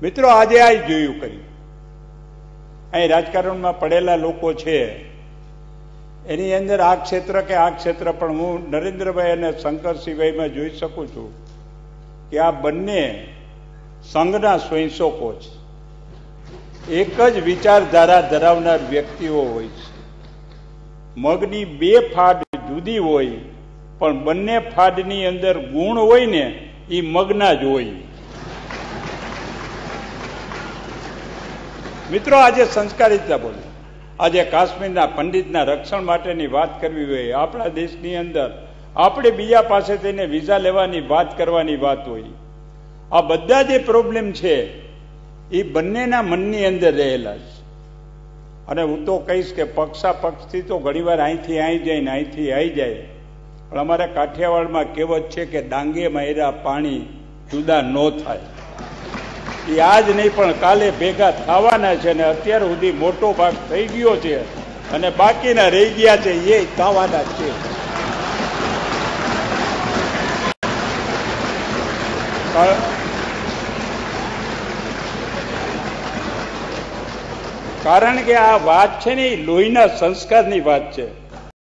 મિત્રો આજે આ જોયું કર્યું, અહીં રાજકારણમાં પડેલા લોકો છે એની અંદર આ ક્ષેત્ર કે આ ક્ષેત્ર, પણ હું નરેન્દ્રભાઈ અને શંકરસિંહભાઈમાં જોઈ શકું છું કે આ બંને સંઘના સ્વયંસેવકો છે, એક જ વિચારધારા ધરાવનાર વ્યક્તિઓ હોય છે. મગની બે ફાડ જુદી હોય પણ બંને ફાડની અંદર ગુણ હોય ને એ મગના જ હોય. મિત્રો આજે સંસ્કારિતા બોલે, આજે કાશ્મીરના પંડિતના રક્ષણ માટેની વાત કરવી હોય, આપણા દેશની અંદર આપણે બીજા પાસે થઈને વિઝા લેવાની વાત કરવાની વાત હોય. આ બધા જે પ્રોબ્લેમ છે એ બંનેના મનની અંદર રહેલા છે. અને હું તો કહીશ કે પક્ષથી તો ઘણીવાર અહીંથી અહીં જાય ને અહીંથી અહીં જાય, પણ અમારા કાઠિયાવાડમાં કહેવત છે કે ડાંગે માર્યા પાણી જુદા ન થાય. એ આજ નહીં પણ કાલે ભેગા થવાના છે, અને અત્યાર સુધી મોટો ભાગ થઈ ગયો છે અને બાકીના રહી ગયા છે એ થવાના છે. કારણ કે આ વાત છે ને એ લોહીના સંસ્કારની વાત છે.